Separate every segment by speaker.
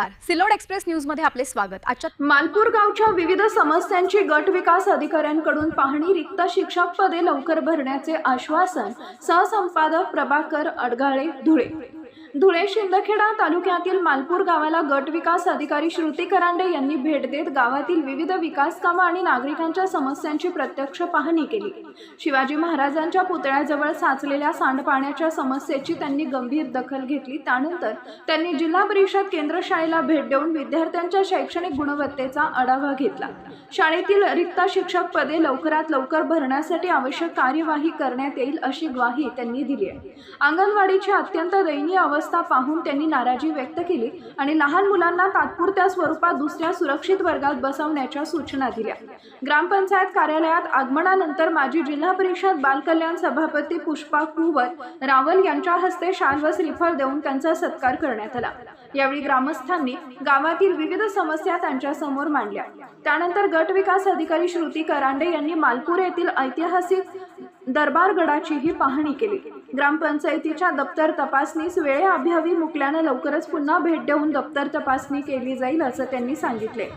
Speaker 1: नमस्कार, Sillod express news मध्ये आपले स्वागत। आजच्या
Speaker 2: मालपूर गावच्या विविध समस्यांची गट विकास अधिकाऱ्यांकडून पाहणी। रिक्त शिक्षक पदे लवकर भरण्याचे आश्वासन। सहसंपादक प्रभाकर अडगाळे, धुळे। धुळे शिंदखेडा तालुक्यातील मालपूर गावाला गट विकास अधिकारी श्रुती करांडे यांनी भेट देत गावातील विविध विकास कामे आणि नागरिकांच्या समस्यांची प्रत्यक्ष पाहणी केली। शिवाजी महाराजांच्या पुतळ्याजवळ साचलेल्या सांडपाण्याच्या समस्येची त्यांनी गंभीर दखल घेतली। त्यानंतर त्यांनी जिल्हा परिषद केंद्र शाळेला भेट देऊन विद्यार्थ्यांच्या शैक्षणिक गुणवत्तेचा आढावा घेतला। शाळेतील रिक्त शिक्षक पदे लवकरात लवकर भरण्यासाठी आवश्यक कार्यवाही करण्यात येईल अशी ग्वाही त्यांनी दिली आहे। अंगणवाडीची अत्यंत दयनीय अवस्था पाहून त्यांनी नाराजी व्यक्त केली आणि लहान मुलांना तात्पुरत्या स्वरूपात दुसऱ्या सुरक्षित वर्गात बसवण्याच्या सूचना दिल्या। ग्रामपंचायत कार्यालयात आगमनानंतर माजी जिल्हा परिषद बाल कल्याण सभापती पुष्पा कुंवर रावल यांच्या हस्ते शाल व श्रीफळ देऊन त्यांचा सत्कार करण्यात आला। यावेळी ग्रामस्थांनी गावातील विविध समस्या त्यांच्या समोर मांडल्या। त्यानंतर गट विकास अधिकारी श्रुती करांडे यांनी मालपूर येथील ऐतिहासिक दरबारगडाचीही पाहणी केली। ग्रामपंचायतीच्या दप्तर तपासणीस वेळेअभावी मुकल्याने लवकरच पुन्हा भेट देऊन दप्तर तपासणी केली जाईल असं त्यांनी सांगितले।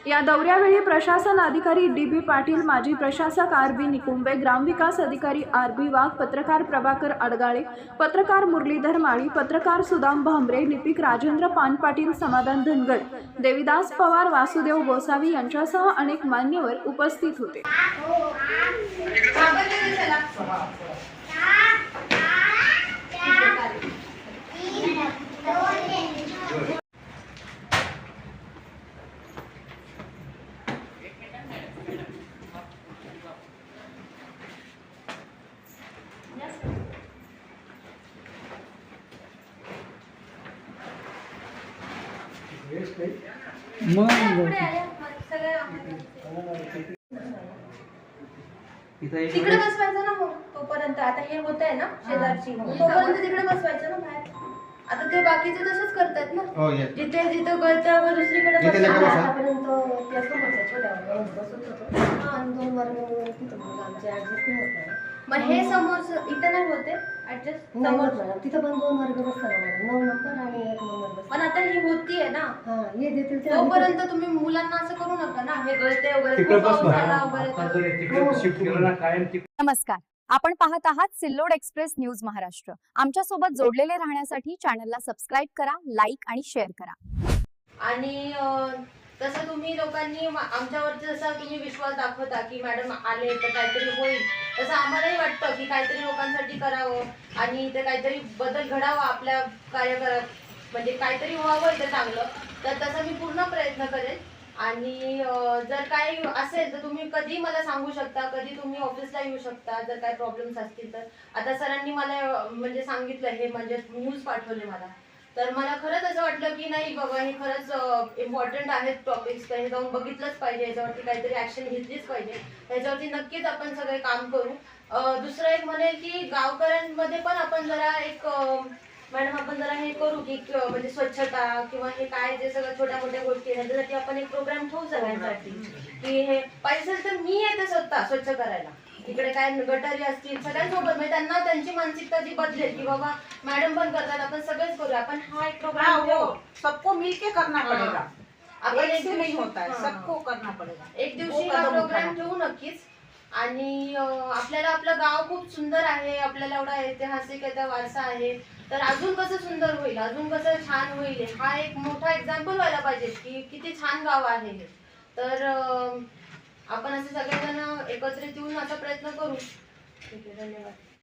Speaker 2: या दौऱ्यावेळी प्रशासन अधिकारी डी.बी. पाटील, माजी प्रशासक आर.बी. निकुंबे, ग्रामविकास अधिकारी आर.बी. वाघ, पत्रकार प्रभाकर अडगाळे, पत्रकार मुरलीधर माळी, पत्रकार सुदाम भांबरे, लिपिक राजेंद्र पानपाटील, समाधान धनगड, देविदास पवार, वासुदेव गोसावी यांच्यासह अनेक मान्यवर उपस्थित होते।
Speaker 3: तिकडे बसवायचं ना मग तोपर्यंत। आता हे होत आहे ना शेजारची, तोपर्यंत तिकडे बसवायचं ना बाहेर। आता ते बाकीचे तसंच करतात ना, जिथे जिथे गळत्यावर दुसरीकडे आतापर्यंत त्या समोरच्या छोट्यावर बसत होतो आणि 2 वर्ग तिथं मग आमचे ऍडजस्ट नाही होत नाही। मग हे समोर इथे नाही होते ऍडजस्ट समोर मॅडम, तिथं पण 2 वर्ग बसतात मॅडम, 9 नंबर आणि 1 नंबर बसतात। पण आता ही होतीये ना, हां हे देतील तोपर्यंत तुम्ही मुलांना असं करू नका ना, हे गळते वगैरे
Speaker 1: नमस्कार, आपण पाहत आहात सिल्लोड एक्सप्रेस न्यूज महाराष्ट्र। आमच्या सोबत जोडलेले राहण्यासाठी चॅनलला सबस्क्राइब करा, लाईक आणि शेअर करा।
Speaker 3: आणि तसं तुम्ही लोकांनी आमच्यावरती जसा तुम्ही विश्वास दाखवता की मॅडम आले तर काहीतरी होईल, तसं आम्हालाही वाटतं की काहीतरी लोकांसाठी करावं आणि ते काहीतरी बदल घडावा आपल्या कार्यकाळात, म्हणजे काहीतरी व्हावं इथं चांगलं। तर तसा मी पूर्ण प्रयत्न करेन आणि जर काही असेल तर तुम्ही कधी मला सांगू शकता, कधी तुम्ही ऑफिसला येऊ शकता जर काही प्रॉब्लेम्स असतील तर। आता सरांनी मला म्हणजे सांगितलं, हे म्हणजे न्यूज पाठवले मला, तर मला खरंच असं वाटलं की नाही बाबा हे खरंच इम्पॉर्टंट आहेत टॉपिक्स, तर हे जाऊन बघितलंच पाहिजे, याच्यावरती काहीतरी ॲक्शन घेतलीच पाहिजे, त्याच्यावरती नक्कीच आपण सगळे काम करू। दुसरं एक म्हणेल की गावकऱ्यांमध्ये पण आपण जरा एक मॅडम आपण जरा हे करू की म्हणजे स्वच्छता किंवा हे काय जे सगळं छोट्या मोठ्या गोष्टी आहेत त्याच्यासाठी आपण एक प्रोग्राम ठेवू सगळ्यांसाठी की हे पाहिजे तर मी येते स्वतः स्वच्छ करायला। इकडे काय गटारी असतील सगळ्यांसोबत, म्हणजे त्यांना त्यांची मानसिकता जी बदलेल की बाबा मॅडम पण करतात आपण सगळेच करूया। आपण हा एक प्रोग्राम
Speaker 4: सबको मिलके करना पड़ेगा,
Speaker 3: आपण एक
Speaker 4: दिवशी नहीं होता है, सबको करना पड़ेगा।
Speaker 3: एक दिवशी हा प्रोग्राम ठेवू नक्कीच। आणि आपल्याला आपलं गाव खूप सुंदर आहे, आपल्याला एवढा ऐतिहासिक याचा वारसा आहे, तर अजून कसं सुंदर होईल, अजून कसं छान होईल, हा एक मोठा एक्झाम्पल व्हायला पाहिजे की किती छान गाव आहे हे। तर आपण असे सगळेजण एकत्रित येऊन असा प्रयत्न करू। ठीक आहे, धन्यवाद।